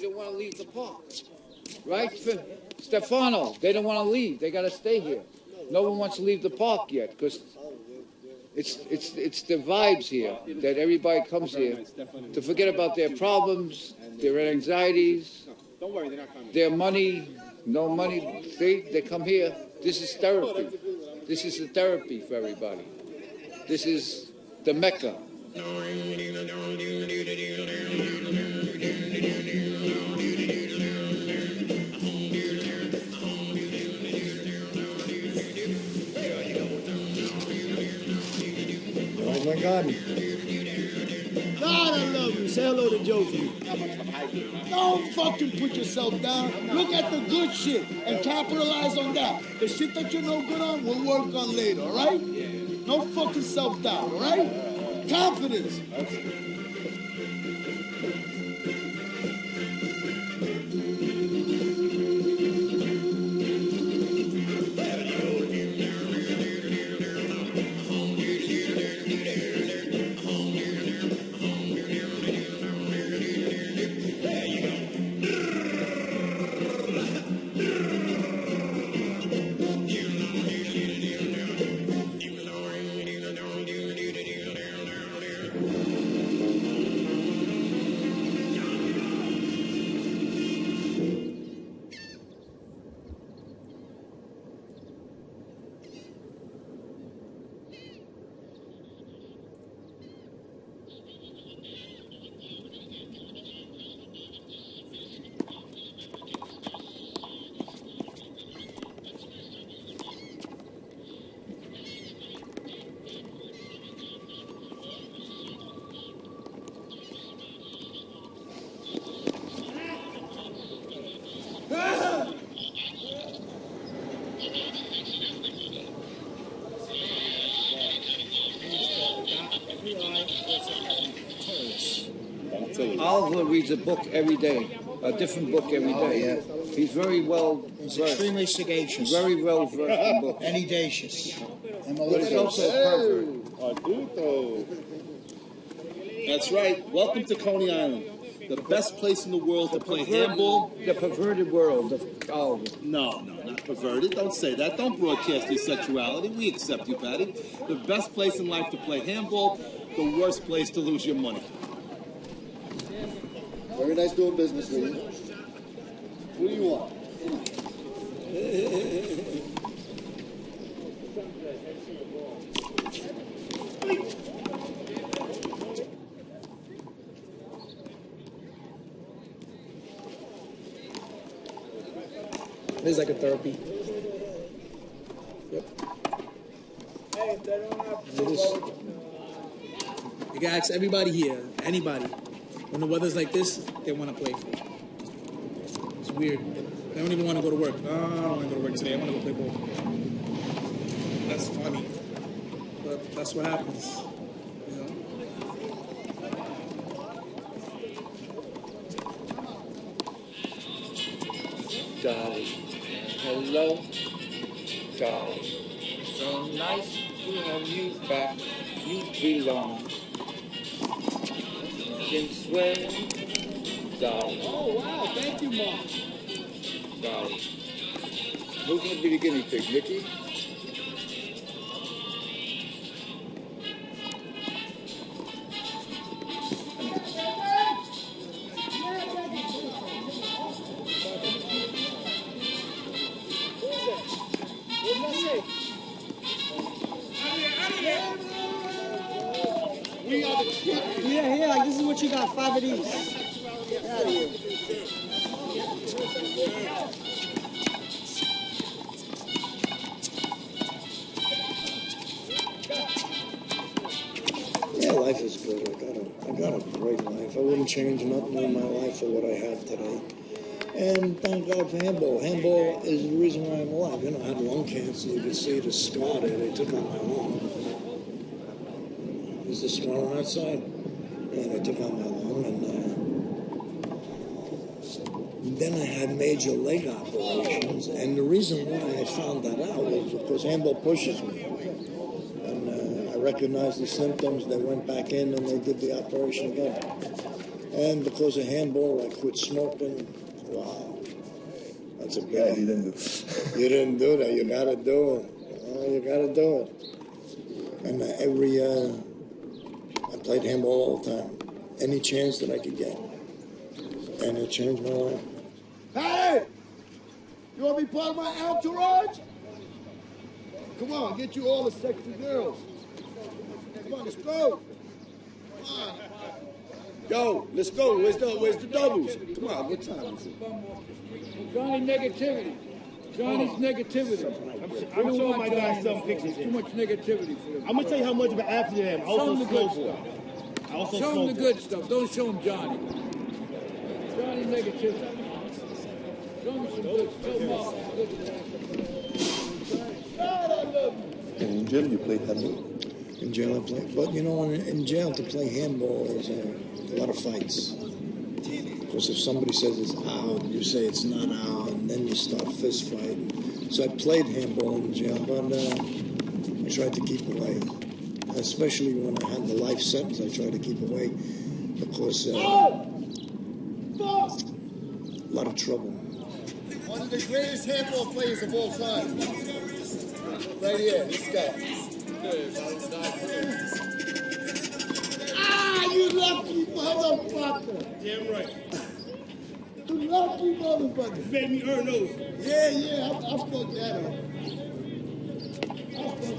They don't want to leave the park. Right? Stefano, they don't want to leave. They got to stay here. No one wants to leave the park yet because it's the vibes here that everybody comes here to forget about their problems, their anxieties, their money, no money. They come here. This is therapy. This is the therapy for everybody. This is the Mecca. Oh my God. God, I love you. Say hello to Josie. Don't fucking put yourself down. Look at the good shit and capitalize on that. The shit that you're no good on, we'll work on later, all right? No fucking self-doubt, all right? Confidence. Oliver reads a book every day, a different book every day. He's very well He's versed. extremely sagacious. Very well versed in books. And audacious. And But he's also a pervert. That's right. Welcome to Coney Island, the best place in the world to play handball. The perverted world of Oliver. No, not perverted. Don't say that. Don't broadcast your sexuality. We accept you, Patty. The best place in life to play handball, the worst place to lose your money. Very nice doing business with you. What do you want? It's like a therapy. Yep. You can ask everybody here, anybody, when the weather's like this, they want to play. It's weird. They don't even want to go to work. Oh, I don't want to go to work today. I want to go play ball. That's funny. But that's what happens. You know? Dolly. Hello, Dolly. So nice to have you back. You belong. You can swear, Dolly. Oh, wow. Thank you, Mom. Dolly. Who's going to be the guinea pig, Mickey? Yeah, like this is what you got, 5 of these. Get out of here. Yeah, life is good. I got a great life. I wouldn't change nothing in my life for what I have today. And thank God for handball. Handball is the reason why I'm alive. You know, I had lung cancer. You could see the scar there. They took out my lung. There's the scar on that side. Yeah, they took out my lung. And then I had major leg operations. And the reason why I found that out was because handball pushes me. And I recognized the symptoms. They went back in and they did the operation again. And because of handball, I quit smoking. Wow. That's a big Yeah, you didn't do You didn't do that. You gotta do it. Oh, you gotta do it. And I played handball all the time. Any chance that I could get. And it changed my life. Hey! You want to be part of my entourage? Come on, get you all the sexy girls. Come on, let's go. Come on. Yo, let's go. Where's the doubles? Come on, what time is it? Johnny negativity. Johnny's negativity. I'm showing my guys some pictures. Too much negativity for him. I'm gonna tell you how much of an athlete I am. Show him the good stuff. I also Show him smoke the good stuff. Don't show him Johnny. Johnny negativity. Show him some good stuff. And in jail, you played handball? In jail, I played. But you know, in jail, to play handball, there's a lot of fights. Because if somebody says it's out, you say it's not out, and then you start fist fighting. So I played handball in jail, but I tried to keep away. Especially when I had the life sentence, I tried to keep away because a lot of trouble. One of the greatest handball players of all time. Right here, this guy. Ah, you lucky motherfucker! Damn right. You lucky motherfucker! You made me earn those. Yeah, I fucked that up.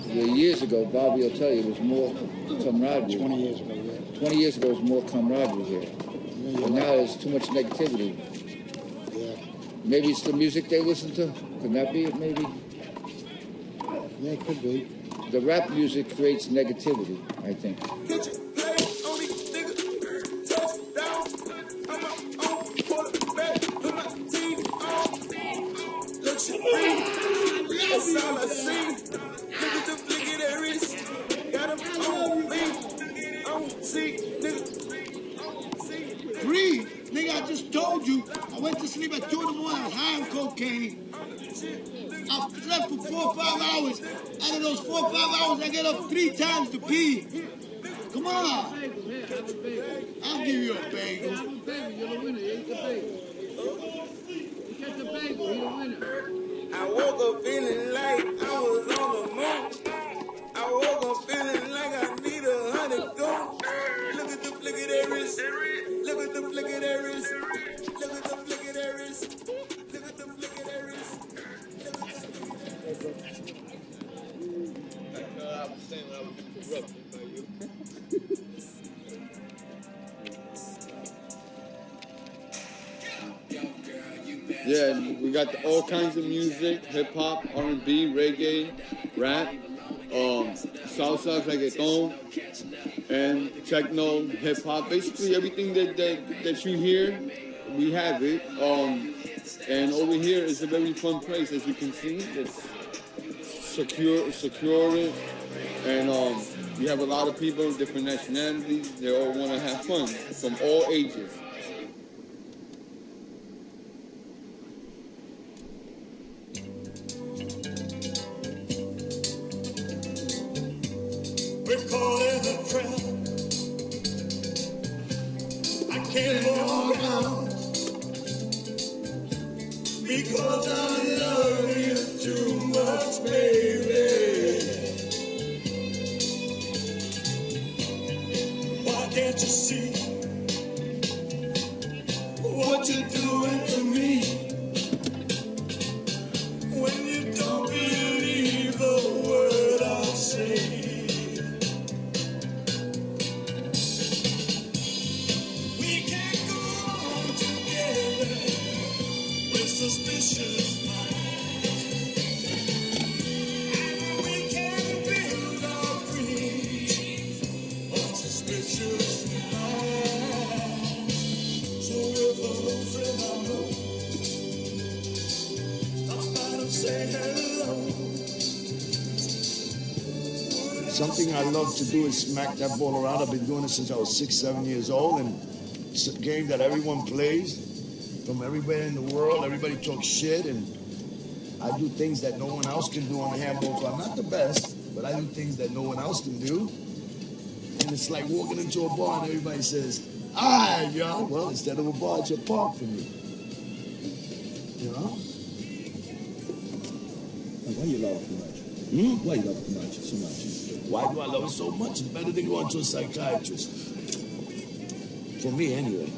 Yeah, years ago, Bobby will tell you, there was more camaraderie. 20 years ago, yeah. 20 years ago, there was more camaraderie here. But now there's too much negativity. Yeah. Maybe it's the music they listen to. Could that be it, maybe? Yeah, it could be. The rap music creates negativity, I think. That's all I see. Look at the flick of that wrist. Got him on me. On see, nigga. Breathe. Nigga, I just told you. I went to sleep at 2 in the morning. I was high on cocaine. I slept for 4 or 5 hours. Out of those 4 or 5 hours, I get up 3 times to pee. Come on. I'll give you a bagel. You're the winner. You ate the bagel. You get the bagel. You're the winner. I woke up feeling like I was on the moon. I woke up feeling like I need 100 gold. Look at the flick of that wrist. Look at the flick of that wrist. Look at the flick of that wrist. Look at the flick of that wrist. I was saying I was interrupted by you. Yeah, we got all kinds of music, hip hop, R&B, reggae, rap, salsa, reggaeton, and techno, hip hop. Basically everything that you hear, we have it. And over here is a very fun place, as you can see. It's secure, and you have a lot of people of different nationalities. They all want to have fun from all ages. We're caught in a trap. I can't walk out because I love you too much, baby. Why can't you see what you're doing to me when you don't believe the word I say? Suspicious minds, and we can build our dreams on suspicious minds. So if a little friend I know stops by to say hello. Something I love to do is smack that ball around. I've been doing it since I was 6, 7 years old, and it's a game that everyone plays. From everywhere in the world, everybody talks shit, and I do things that no one else can do on the handball court. I'm not the best, but I do things that no one else can do. And it's like walking into a bar and everybody says, Ah, yeah. Well, instead of a bar, it's a park for me. You know? Why you love it too much? Why you love it too much? So much. Why do I love it so much? It's better than going to a psychiatrist. For me, anyway.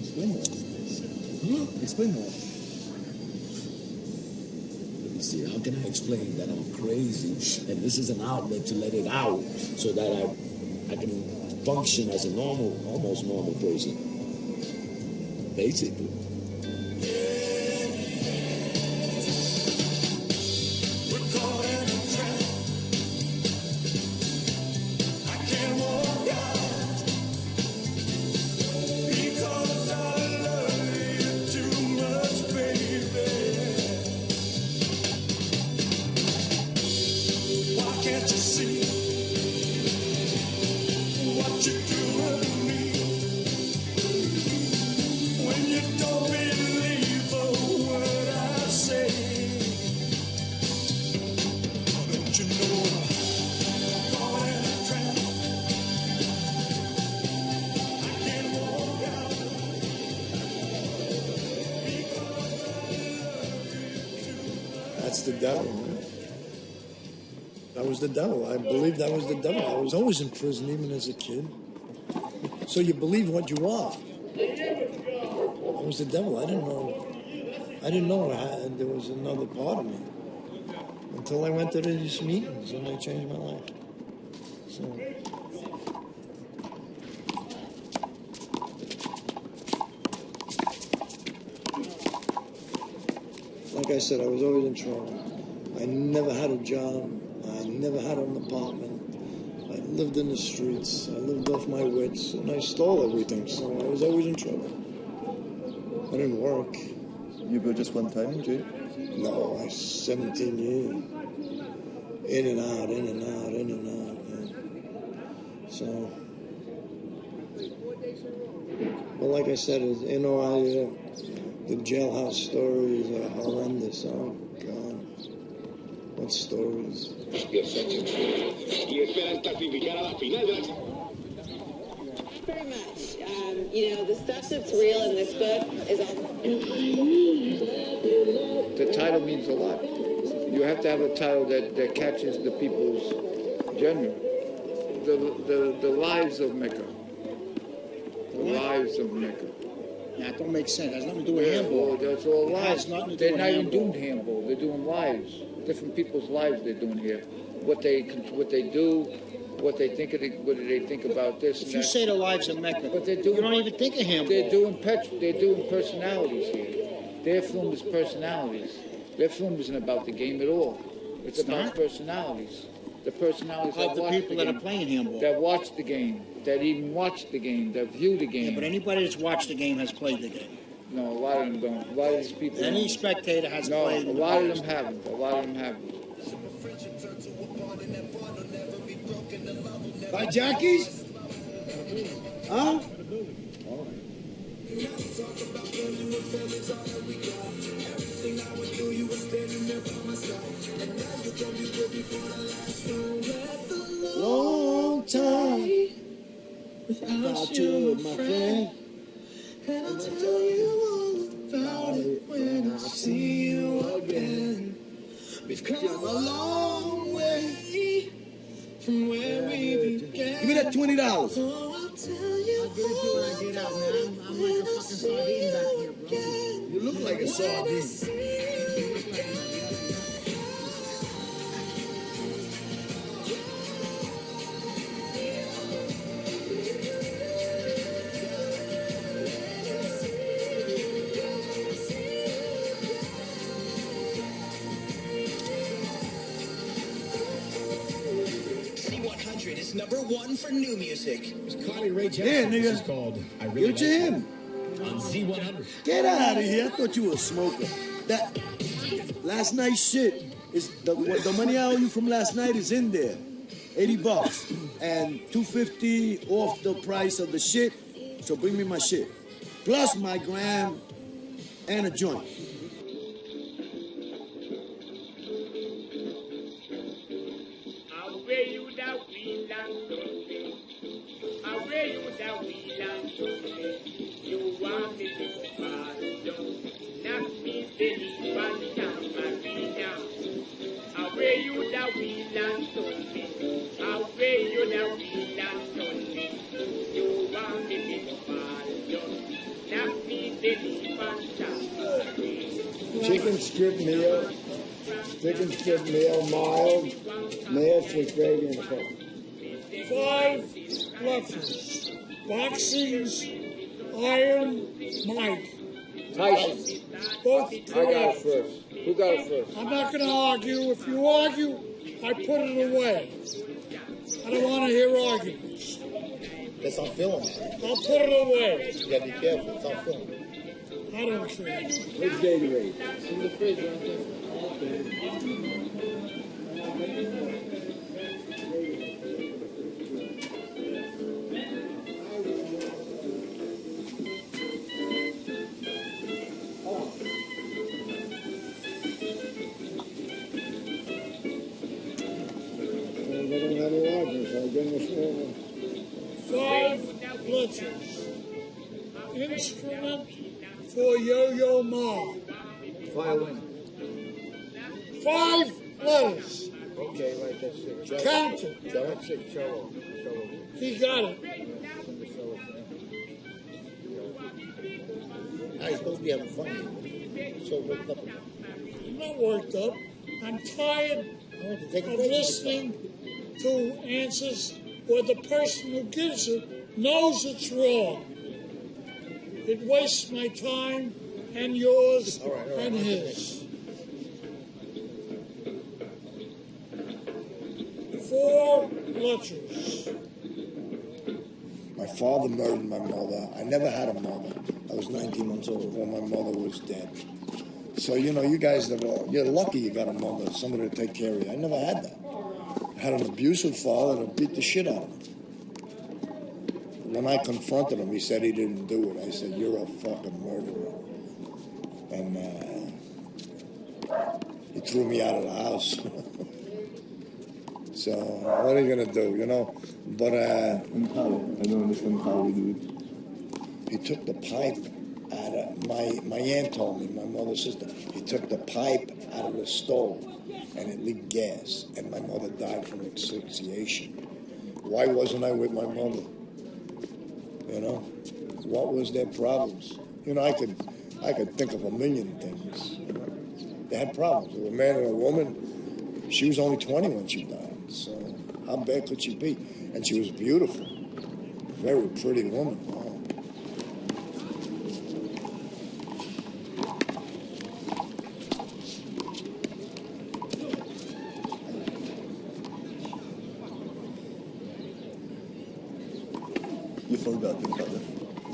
Explain more. Explain more. Let me see. How can I explain that I'm crazy and this is an outlet to let it out so that I can function as a normal, almost normal person? Basically. That's the devil, man. That was the devil. I believe that was the devil. I was always in prison, even as a kid. So you believe what you are. That was the devil. I didn't know there was another part of me until I went to these meetings and they changed my life. So. Like I said, I was always in trouble. I never had a job. I never had an apartment. I lived in the streets. I lived off my wits, and I stole everything, so I was always in trouble. I didn't work. You were just one time in jail? No, I 17 years. In and out, in and out, in and out. Yeah. So, well, like I said, the jailhouse stories are horrendous. Oh, God. What stories? Very much. The stuff that's real in this book is all... The title means a lot. You have to have a title that catches the people's genre. The lives of Mecca. The lives of Mecca. That don't make sense. It has nothing to do with handball. Well, that's all It has lives. nothing to do They're with not even handball. doing handball. They're doing lives. Different people's lives they're doing here. What they do, what they think what do they think about this If and you that. say the lives of Mecca, But they're doing, you don't even think of handball. They're doing personalities here. Their film is personalities. Their film isn't about the game at all. It's about not? personalities. The personalities Of the watch people that game, are playing handball. that watch the game, that even watch the game, that view the game. Yeah, but anybody that's watched the game has played the game. No, a lot of them don't. A lot of these people. Any don't. spectator has No, played. a lot of them haven't. A lot of them haven't. By Jackie's? Huh? Long time without you, my friend. And I'll tell you all about it when I see you again. We've come a long way from where we began. Give me that $20. Oh, I'll tell you I'll give it to you when I get out, man. I'm like a fucking sardine back here, bro. You look like a sardine. C100 is #1 for new music. It's Carly Rae Jepsen. Yeah, nigga. This is called I Really Give it to Like him. You on Z100. Get out of here. I thought you were a smoker. That last night's shit is the money I owe you from last night is in there. $80 and $250 off the price of the shit. So bring me my shit. Plus my gram and a joint. Away you that we land, away you that wheel and show me. You want me to fall down. Knock me belly and tamper me down. Away you that wheel and show me. Away you that wheel and show me. You want me to fall down. Knock me belly and tamper me. Chicken strip meal, mild, mashed with gravy and coke. 5 lefties. Boxing's Iron Mike. Tyson. Both I got it correct. first. Who got it first? I'm not going to argue. If you argue, I put it away. I don't want to hear arguments. It's on film. I'll put it away. You gotta be careful. It's on film. I don't care. Where's Gatorade? It's in the fridge right there. They don't have any arguments. I'll give them a small one. 5 glitches. Instrument for Yo-Yo Ma. Violin. 5 letters. Okay, right, that's it. Cello. Count it. That's it, cello. Cello. He got it. Sing the cello for him. Now you're supposed to be having fun here. So worked up. I'm not worked up. I'm tired of listening to answers where the person who gives it knows it's wrong. It wastes my time and yours and his. 4 letters. My father murdered my mother. I never had a mother. I was 19 months old when my mother was dead. So, you know, you guys, you're lucky you got a mother, somebody to take care of you. I never had that. I had an abusive father that beat the shit out of me. When I confronted him, he said he didn't do it. I said, you're a fucking murderer. And he threw me out of the house. So, what are you going to do, you know? But I don't understand how we do it. he took the pipe out of, my aunt told me, my mother's sister, he took the pipe out of the stove and it leaked gas. And my mother died from asphyxiation. Why wasn't I with my mother? You know, what was their problems? You know, I could think of a million things. You know? They had problems. They were a man and a woman. She was only 20 when she died. So how bad could she be? And she was beautiful, very pretty woman. Wow. You forgot your father.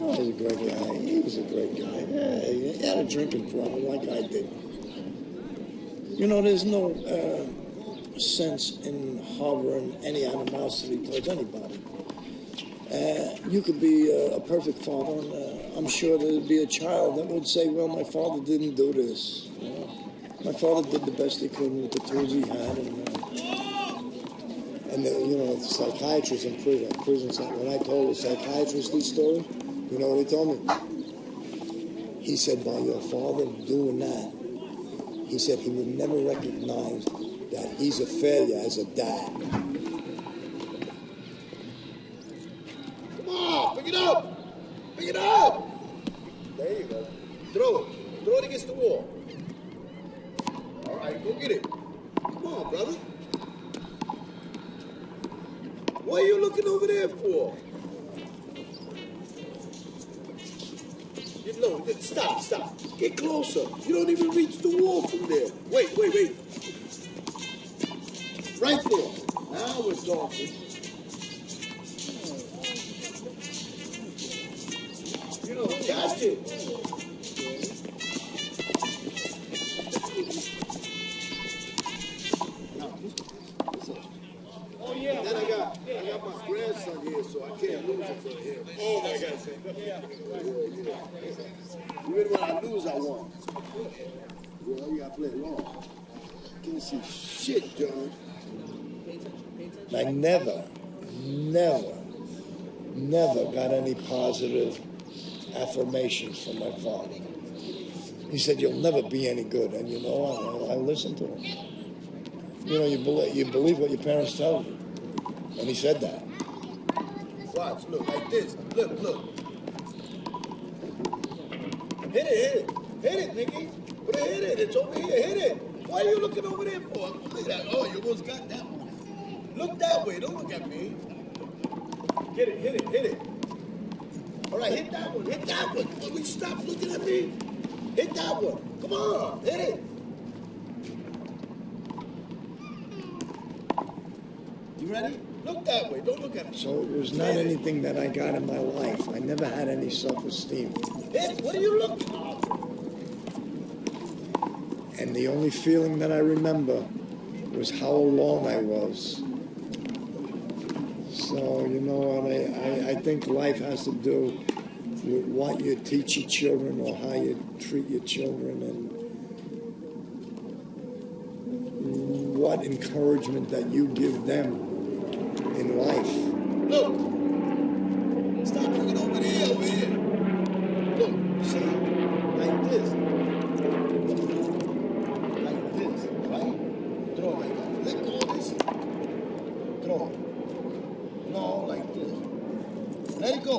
Oh, he was a great guy. He was a great guy. Yeah, he had a drinking problem like I did. You know, there's no sense in harboring any animosity towards anybody. You could be a perfect father, and I'm sure there'd be a child that would say, well, my father didn't do this. You know? My father did the best he could with the tools he had, and you know, psychiatrists in prison, when I told the psychiatrist this story, you know what he told me? He said, by your father doing that, he said he would never recognize that he's a failure as a dad. Come on, pick it up. Pick it up. There you go. Throw it. Throw it against the wall. All right, go get it. Come on, brother. What are you looking over there for? No, stop. Get closer. You don't even reach the wall from there. Wait. Right there. Now we're talking. You know, got it. Oh yeah. Then I got my grandson here, so I can't lose it for him. Oh my God. Even when I lose, I won. Well, you gotta play it long. Can't see shit, John. I never never got any positive affirmations from my father. He said, "You'll never be any good," and you know what? I listened to him. You know, you believe what your parents tell you, and he said that. Watch, look, like this. Look. Hit it, Nicky. Hit it. It's over here. Hit it. Why are you looking over there for? Look at that. Oh, you almost got that one. Look that way. Don't look at me. Hit it. All right, hit that one. Will you stop looking at me? Hit that one. Come on, hit it. You ready? Look that way. Don't look at me. So it was not anything that I got in my life. I never had any self-esteem. Hit. What are you looking at? And the only feeling that I remember was how alone I was. So, you know what, I think life has to do with what you teach your children or how you treat your children and what encouragement that you give them in life. Look! Stop looking over here. Look, see? Like this. Right? Throw like that. Let go of this. Throw it. No, like this. Let it go.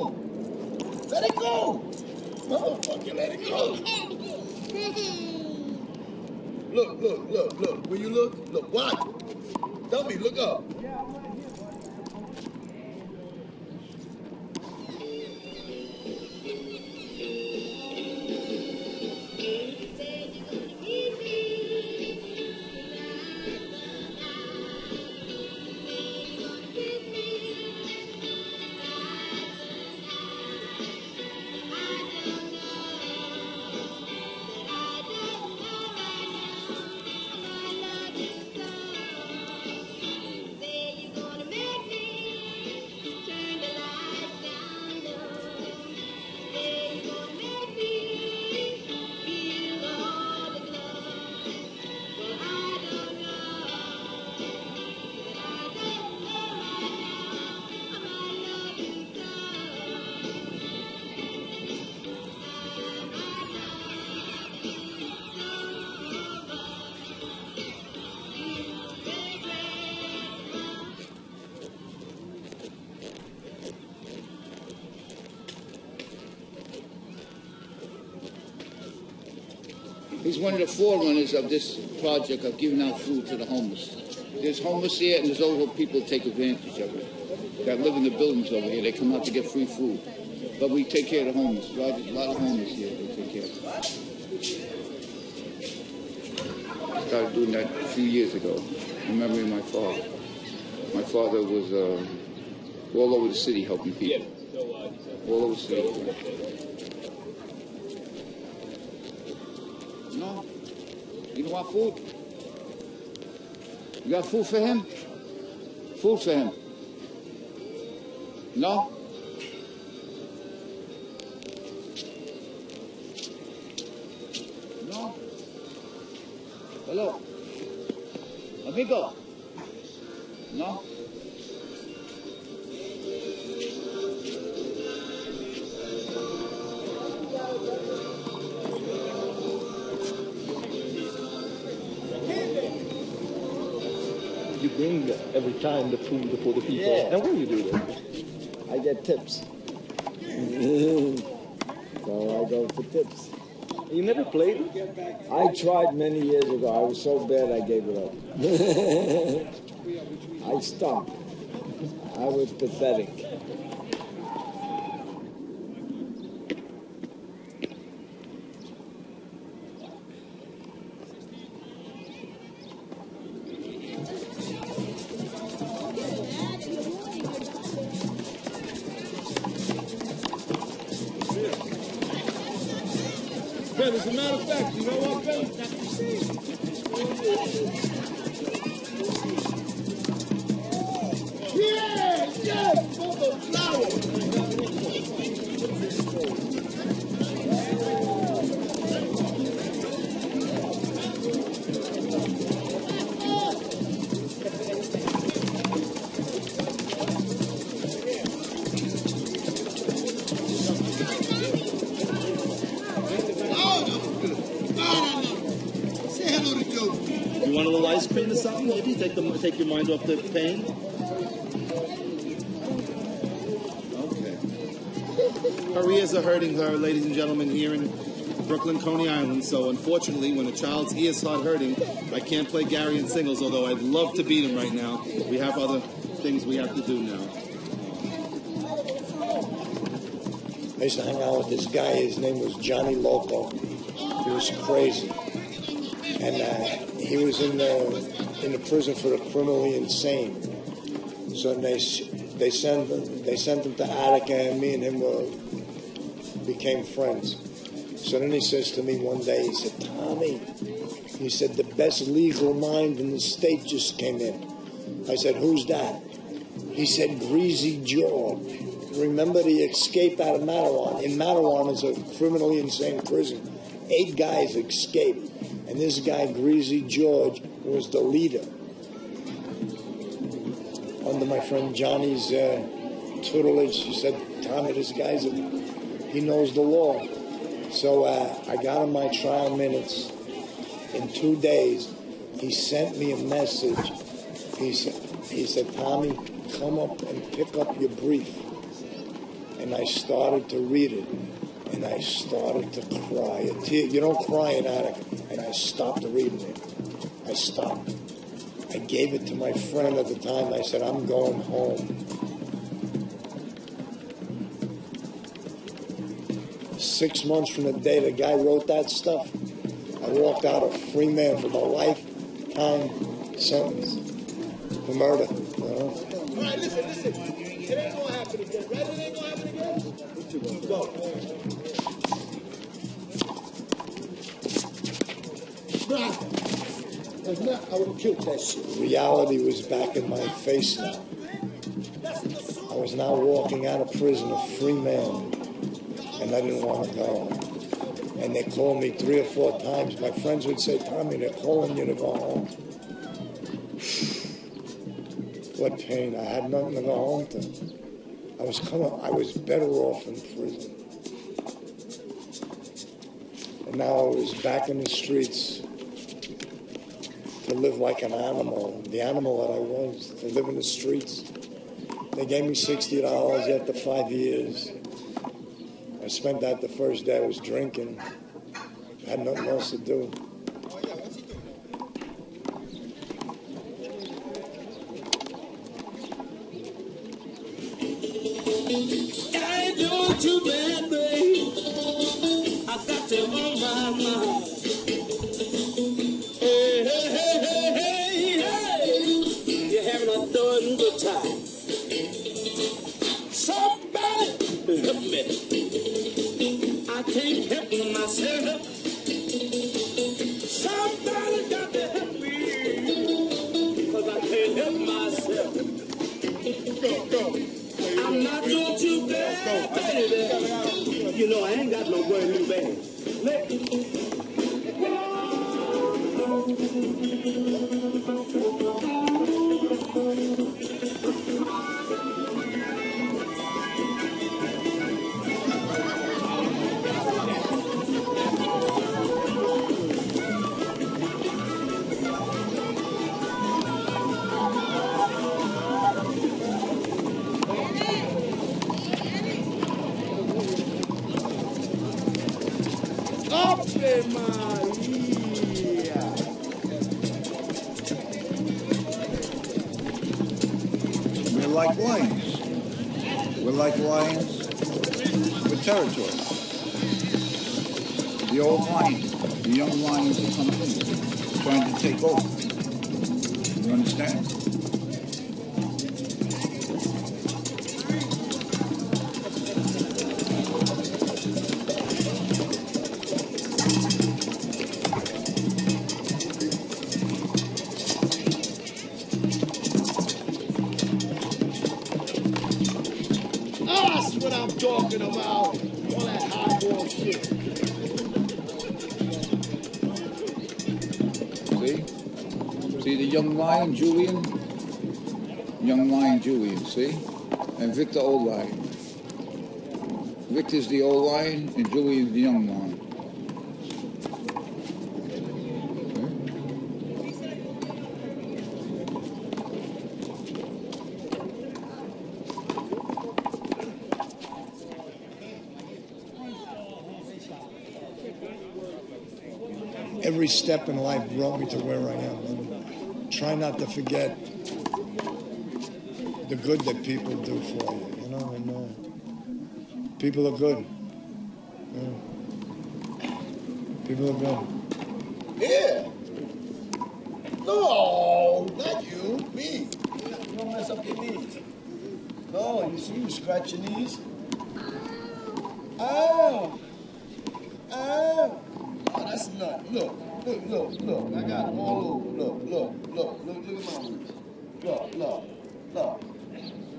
Let it go. Motherfucker, let it go. Look. Will you look? Look, what? Tell me, look up. He's one of the forerunners of this project of giving out food to the homeless. There's homeless here, and there's other people that take advantage of it, that live in the buildings over here. They come out to get free food. But we take care of the homeless. A lot of homeless here, they take care of. I started doing that a few years ago, remembering my father. My father was all over the city helping people. All over the city. No? You don't want food? You got food for him? Food for him? No? No? Hello? Amigo? No? You bring every time the food for the people. Yeah. And when you do that? I get tips. So I go for tips. You never played? I tried many years ago. I was so bad I gave it up. I stunk. I was pathetic. Ben, as a matter of fact, you know what, Ben? Yeah, for the flower. You want a little ice cream or something? Maybe take your mind off the pain. Okay. Her ears are hurting her, ladies and gentlemen, here in Brooklyn, Coney Island. So unfortunately, when a child's ears start hurting, I can't play Gary in singles. Although I'd love to beat him right now. We have other things we have to do now. I used to hang out with this guy. His name was Johnny Loco. He was crazy, and he was in the prison for the criminally insane. So they sent him to Attica, and me and him became friends. So then he says to me one day, he said, "Tommy," he said, "the best legal mind in the state just came in." I said, "Who's that?" He said, "Greasy George." Remember the escape out of Mattawan? In Mattawan is a criminally insane prison. 8 guys escaped, and this guy, Greasy George, was the leader. Under my friend Johnny's tutelage, he said, "Tommy, this guy's he knows the law." So I got him my trial minutes. In 2 days, he sent me a message. He said, "Tommy, come up and pick up your brief." And I started to read it, and I started to cry. You don't cry in Attica. And I stopped reading it. I stopped. I gave it to my friend at the time. I said, "I'm going home." 6 months from the day the guy wrote that stuff, I walked out a free man from a lifetime sentence for murder. You know? All right, listen. It ain't gonna happen again, right? It ain't gonna happen again? Go. If not, I would have killed that shit. Reality was back in my face now. I was now walking out of prison a free man, and I didn't want to go. And they called me 3 or 4 times. My friends would say, "Tommy, they're calling you to go home." What pain. I had nothing to go home to. I was better off in prison. And now I was back in the streets to live like an animal, the animal that I was, to live in the streets. They gave me $60 after 5 years. I spent that the first day I was drinking. I had nothing else to do. I ain't doing too bad, babe. I got you on my mind. Hey. You're having a darn good time. Somebody help me. I can't help myself. Somebody got to help me. 'Cause I can't help myself. Go. I'm not doing too bad, baby. You know, I ain't got no brand new bag. We're like lions. We're like lions with territory. The old lions, the young lions are coming in, trying to take over. You understand? That's what I'm talking about. All that hardball shit. See the young lion, Julian? Young lion, Julian, see? And Victor, old lion. Victor's the old lion, and Julian's the young lion. every step in life brought me to where I am. And try not to forget the good that people do for you, you know, and people are good. Yeah. People are good. Yeah. No, not you, me. Don't mess up your knees. No, you see, you scratch your knees. Oh, that's nut. Look. I got them all over. Look at my knees. Look.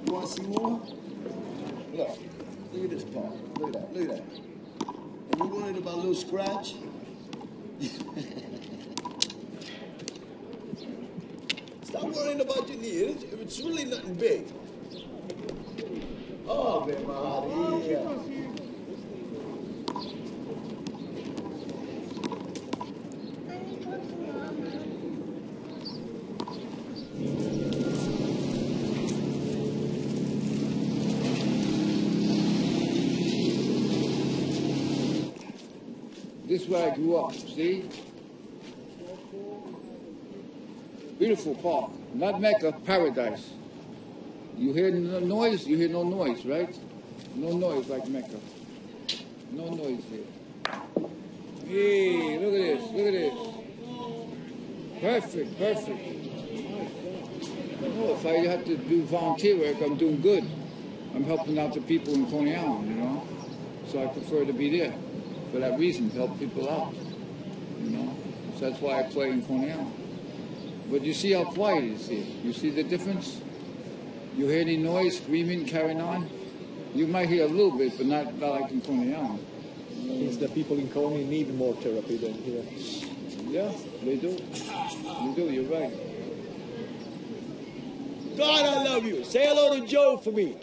You want to see more? Look at this part. Look at that. And you worried about a little scratch? Stop worrying about your knee. It's really nothing big. Oh, Maria. This is where I grew up, see? Beautiful park. Not Mecca, paradise. You hear no noise, you hear no noise, right? No noise like Mecca. No noise here. Hey, look at this. Perfect. No, if I have to do volunteer work, I'm doing good. I'm helping out the people in Coney Island, you know? So I prefer to be there for that reason, to help people out, you know? So that's why I play in Coney Island. But you see how quiet it is here. You see the difference? You hear any noise, screaming, carrying on? You might hear a little bit, but not like in Coney Island. Means the people in Coney need more therapy than here. Yeah, they do. You're right. God, I love you. Say hello to Joe for me.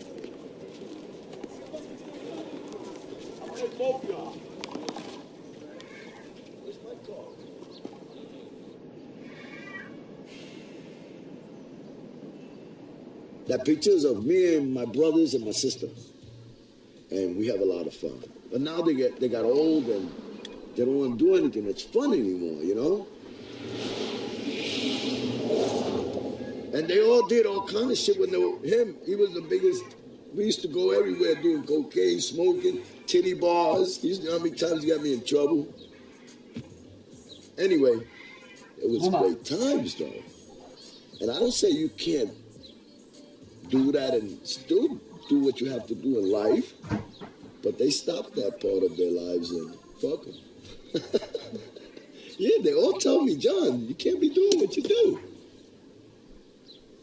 Hey, both y'all. Where's my dog? That pictures of me and my brothers and my sister, and we have a lot of fun. But now they got old and they don't want to do anything that's fun anymore, you know. And they all did all kind of shit when they were him. He was the biggest. We used to go everywhere doing cocaine, smoking, titty bars. You know how many times he got me in trouble. Anyway, it was great times though. And I don't say you can't do that and still do what you have to do in life, but they stopped that part of their lives and fuck them. Yeah, they all tell me, John, you can't be doing what you do.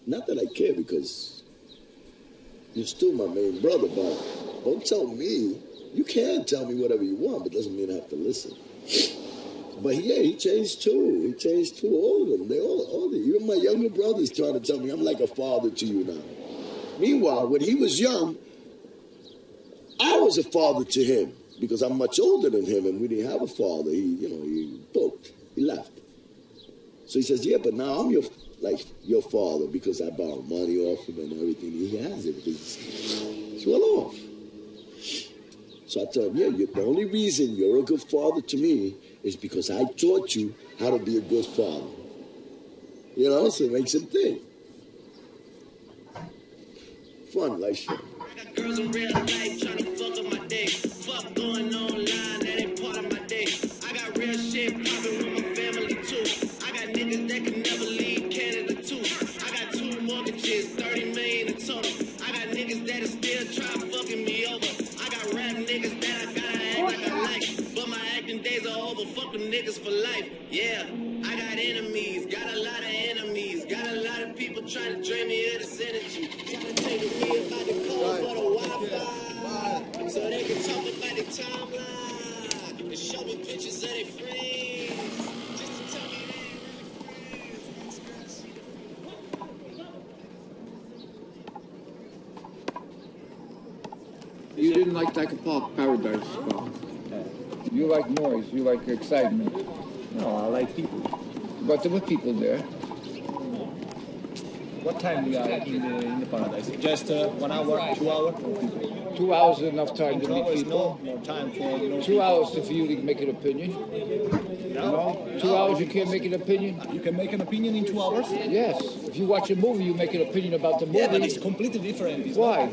Not that I care, because you're still my main brother, but don't tell me. You can tell me whatever you want, but doesn't mean I have to listen. But yeah, he changed too. All of them. They all even my younger brother's trying to tell me I'm like a father to you now. Meanwhile, when he was young, I was a father to him because I'm much older than him, and we didn't have a father. He booked. He left. So he says, yeah, but now I'm your father because I borrowed money off him and everything. He has it because he's well off. So I tell him, yeah, the only reason you're a good father to me is because I taught you how to be a good father. You know, so it makes him think. Fun, like shit. Girls in real life trying to fuck up my day. Fuck going online, that ain't part of my day. I got real shit poppin' with my family too. I got niggas that can never leave Canada too. I got 2 mortgages, 30 million in total. I got niggas that are still trying fucking me over. I got rap niggas that I gotta act like I like. But my acting days are over, fuck them niggas for life. Yeah, I got enemies, got a lot of enemies. Got a lot of people trying to drain me of this energy. Trying to take me about the code for the Wi-Fi. So they can talk about the timeline. And show me pictures of their friends. Just to tell me they ain't friends. You didn't like Dyker Park Paradise, Bob. You like noise, you like excitement. No, I like people. But there were people there. What time we are in the paradise? Just 1 hour, 2 hours? 2 hours is enough time to 2 meet hours, people. no time for 2 hours for you to make an opinion. No? 2 hours you can't make an opinion? You can make an opinion in 2 hours? Yes. If you watch a movie, you make an opinion about the movie. Yeah, but it's completely different. It's Why?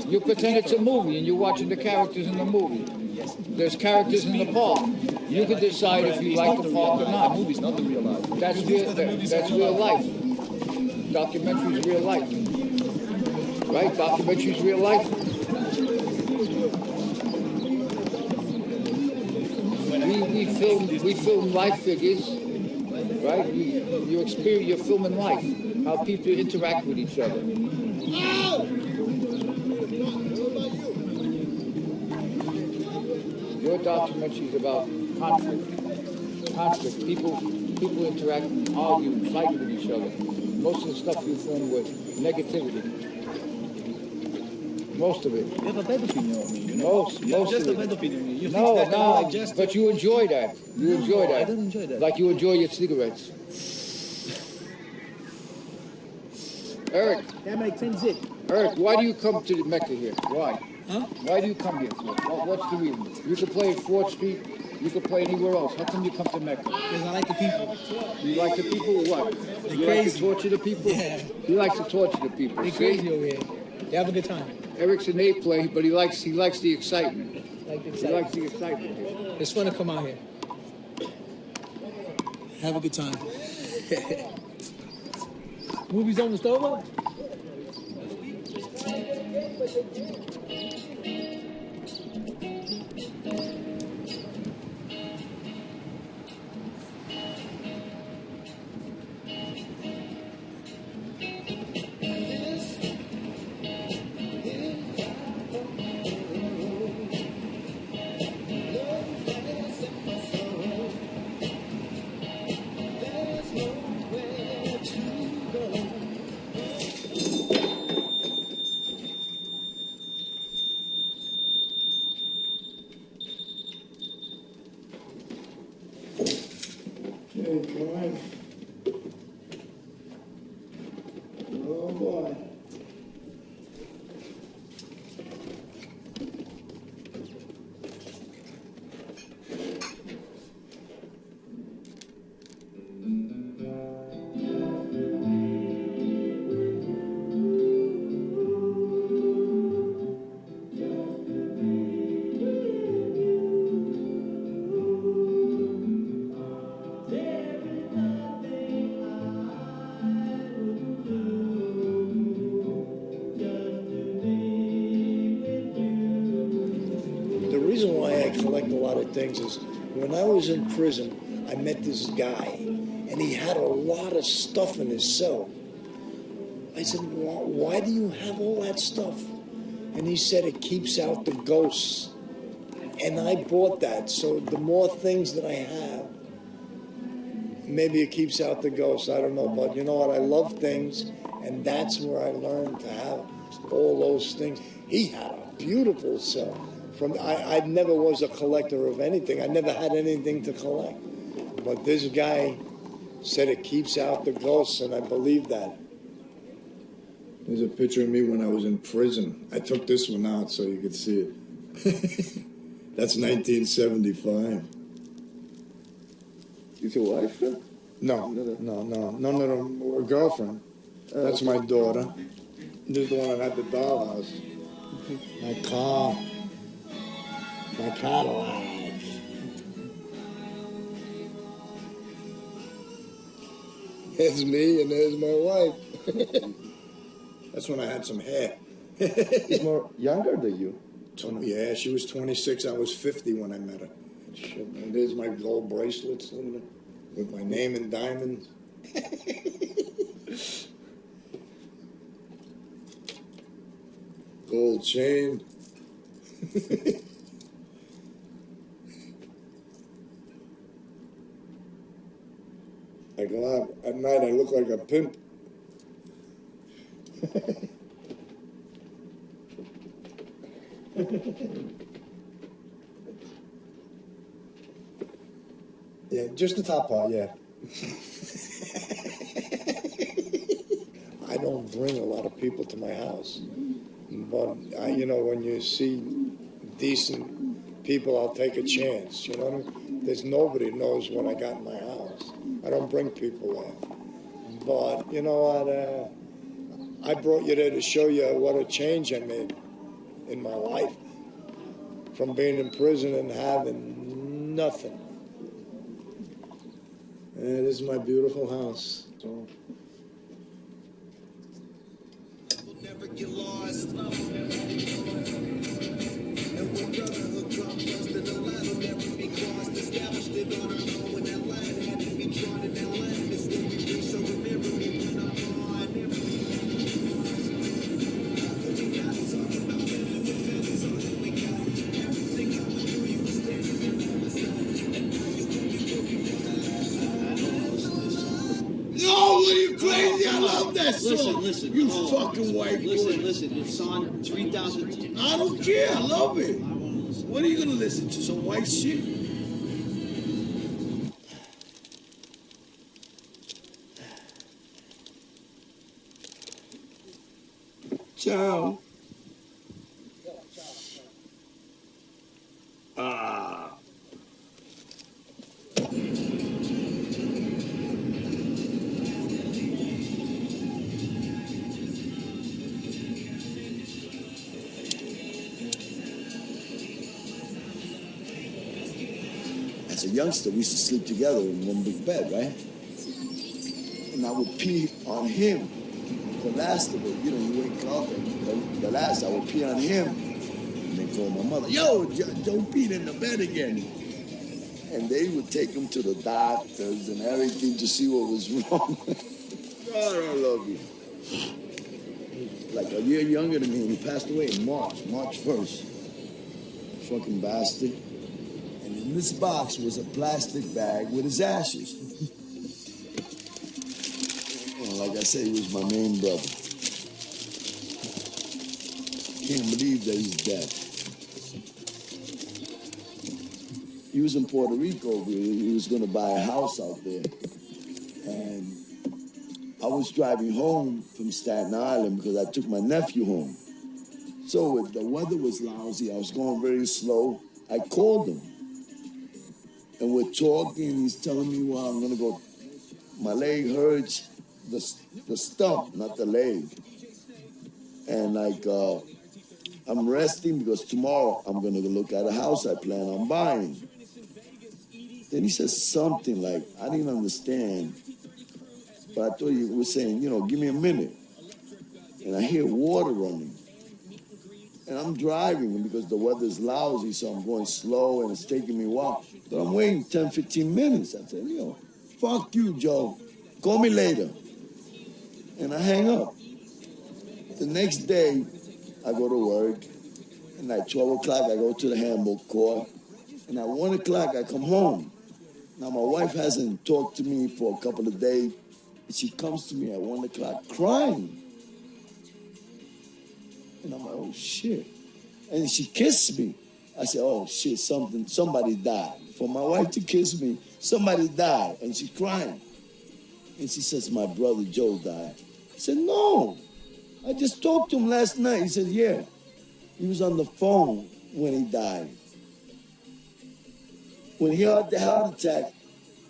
You pretend it's a movie and you're watching the characters in the movie. There's characters in the park. You can decide if you like the park or not. The movie's not the real life. That's real life. Documentary is real life. Right? Documentary is real life. We film life figures, right? You're filming life, how people interact with each other. Your documentary is about conflict. People interact, argue, fight with each other. Most of the stuff you film with negativity. Most of it. You have a bad opinion of me. You know? Most just of a it. bad opinion of me. You No, think that no, I just... but you enjoy that. You enjoy that. I don't enjoy that. Like you enjoy your cigarettes. Eric. That makes sense. Eric, why do you come to Mecca here? Why? Huh? Why do you come here? What's the reason? You can play at 4th Street. You can play anywhere else. How come you come to Mecca? Because I like the people. You like the people or what? They're you crazy. like to torture the people? Yeah. He likes to torture the people. They're see? crazy over here. They have a good time. Eric's an A play, but he likes the excitement. Like the He likes the excitement. It's fun to come out here. Have a good time. Movie's almost over? Oh boy. The reason why I collect a lot of things is when I was in prison, I met this guy, and he had a lot of stuff in his cell. I said, why do you have all that stuff? And he said it keeps out the ghosts. And I bought that, so the more things that I have, maybe it keeps out the ghosts, I don't know. But you know what, I love things, and that's where I learned to have all those things. He had a beautiful cell. I never was a collector of anything. I never had anything to collect. But this guy said it keeps out the ghosts, and I believe that. There's a picture of me when I was in prison. I took this one out so you could see it. That's 1975. Is your wife? No, a girlfriend. That's my daughter. This is the one that had the dollhouse. My car. My Cadillac. There's me and there's my wife. That's when I had some hair. She's more younger than you. Yeah, she was 26. I was 50 when I met her. Shit, and there's my gold bracelets with my name in diamonds. Gold chain. I go out at night, I look like a pimp. Yeah, just the top part, yeah. I don't bring a lot of people to my house. But, you know, when you see decent people, I'll take a chance, you know what I mean? There's nobody knows what I got in my house. I don't bring people there. But, you know what, I brought you there to show you what a change I made in my life. From being in prison and having nothing. And this is my beautiful house. So. Never get lost. And when brotherhood comes first, then the line will never be crossed. Established it on our own when that line had to be drawn, and that line is when we reach. So remember me when I'm on. No, are you crazy? I love that song. Listen. You fucking white boy. Listen. It's on 3,000. I don't care. I love it. What are you gonna listen to? Some white shit? Ciao. Ah. As a youngster, we used to sleep together in one big bed, right? And I would pee on him. The last of it, you know, you wake up and the last, I would pee on him. And they call my mother, yo, don't pee in the bed again. And they would take him to the doctors and everything to see what was wrong. God, I love you. Like a year younger than me, and he passed away in March 1st. Fucking bastard. And in this box was a plastic bag with his ashes. Like I said, he was my main brother. Can't believe that he's dead. He was in Puerto Rico. He was going to buy a house out there. And I was driving home from Staten Island because I took my nephew home. So the weather was lousy. I was going very slow. I called him. And we're talking. He's telling me, well, I'm going to go. My leg hurts. The stump, not the leg. And like, I'm resting because tomorrow I'm going to look at a house I plan on buying. Then he says something like, I didn't understand. But I thought he was saying, you know, give me a minute. And I hear water running. And I'm driving because the weather's lousy, so I'm going slow and it's taking me a while. But I'm waiting 10, 15 minutes. I said, yo, fuck you, Joe. Call me later. And I hang up. The next day, I go to work. And at 12 o'clock, I go to the handbook court. And at 1 o'clock, I come home. Now, my wife hasn't talked to me for a couple of days. And she comes to me at 1 o'clock crying. And I'm like, oh, shit. And she kissed me. I said, oh, shit, somebody died. For my wife to kiss me, somebody died. And she's crying. And she says, my brother Joe died. I said, no. I just talked to him last night. He said, yeah. He was on the phone when he died. When he had the heart attack,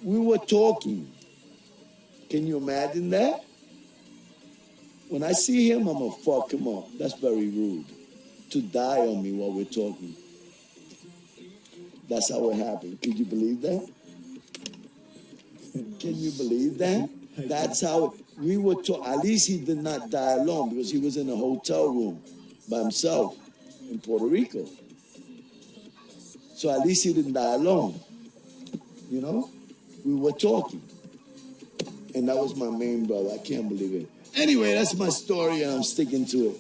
we were talking. Can you imagine that? When I see him, I'm going to fuck him up. That's very rude. To die on me while we're talking. That's how it happened. Can you believe that? Can you believe that? That's how we were talking. At least he did not die alone because he was in a hotel room by himself in Puerto Rico. So at least he didn't die alone. You know? We were talking. And that was my main brother. I can't believe it. Anyway, that's my story and I'm sticking to it.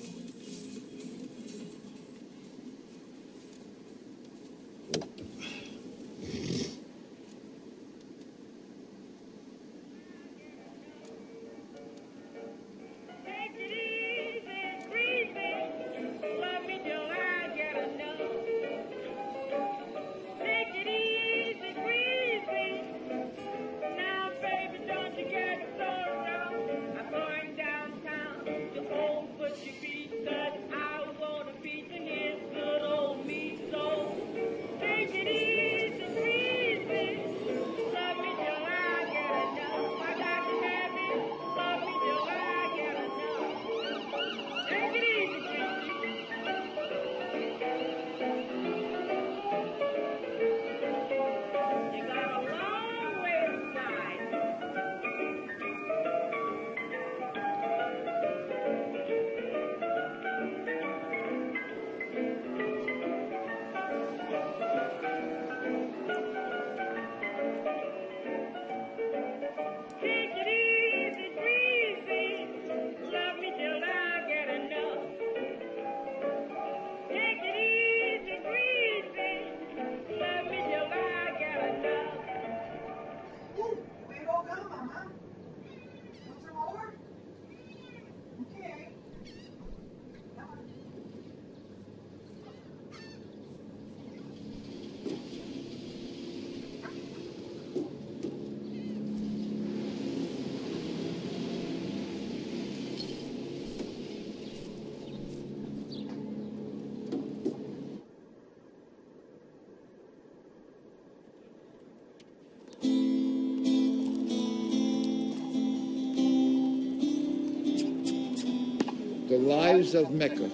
the lives of Mecca.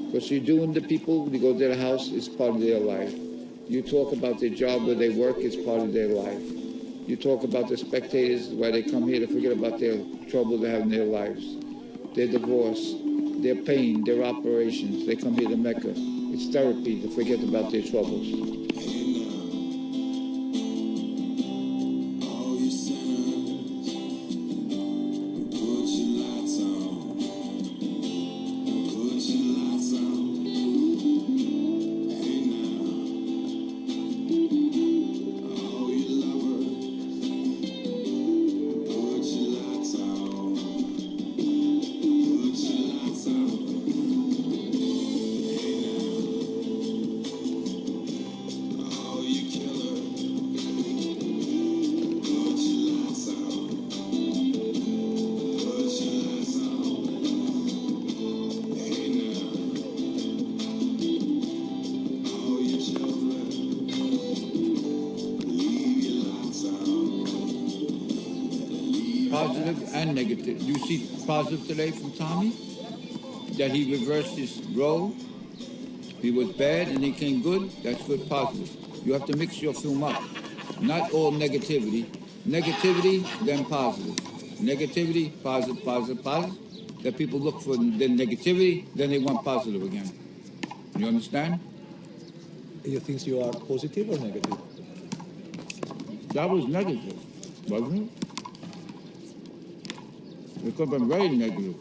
Because you're doing the people, you go to their house, it's part of their life. You talk about their job where they work, it's part of their life. You talk about the spectators, why they come here to forget about their trouble they have in their lives, their divorce, their pain, their operations. They come here to Mecca. It's therapy to forget about their troubles. Positive and negative. You see positive today from Tommy? That he reversed his role. He was bad and he came good. That's good positive. You have to mix your film up. Not all negativity. Negativity, then positive. Negativity, positive, positive, positive. That people look for the negativity, then they want positive again. You understand? You think you are positive or negative? That was negative, wasn't it? It could have been very negative.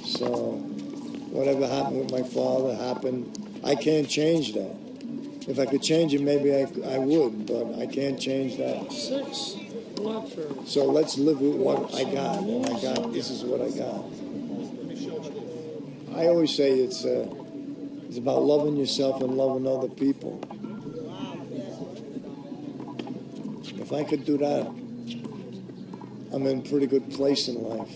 So, whatever happened with my father happened. I can't change that. If I could change it, maybe I would, but I can't change that. 6 Watford. So let's live with what I got. And this is what I got. I always say it's about loving yourself and loving other people. If I could do that, I'm in a pretty good place in life.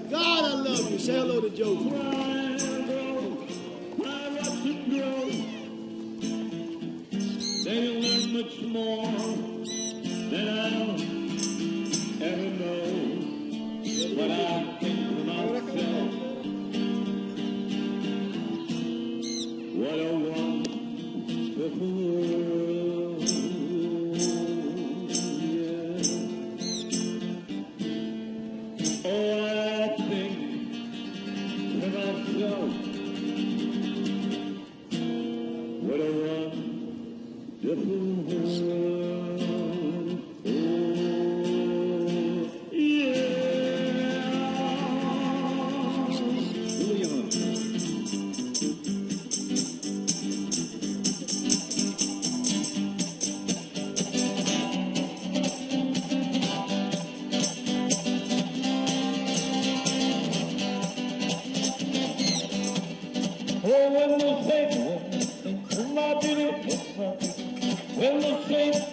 God, I love you. Say hello to Josie. They learn much more than I'll ever know. But I think to myself, what a wonderful world. Yeah. Oh, I think to myself, what a wonderful world. Oh, yeah. Leon. When the saints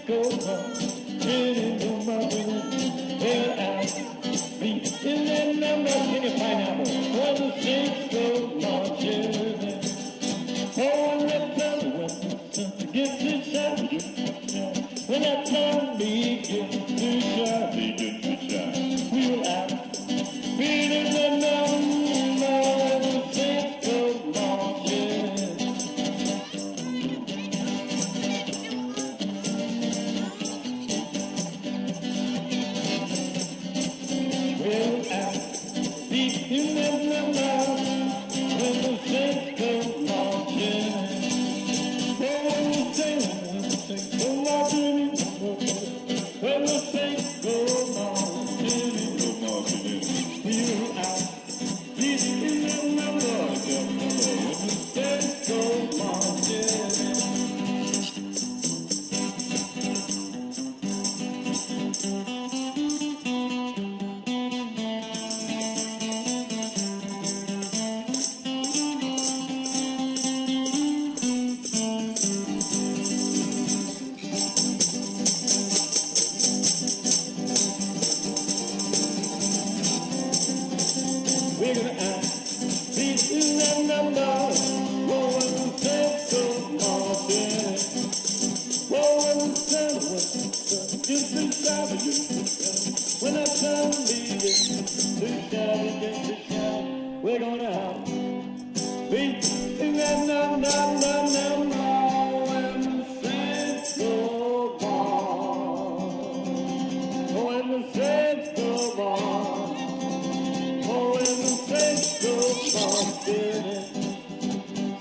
When I come leaving, to shout against the shout, we're gonna have beat na na na na na na when the saints go on. Oh, when the saints go on. Oh, when the saints go on.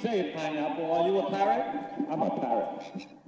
Say it, Pineapple, are you a parrot? I'm a parrot.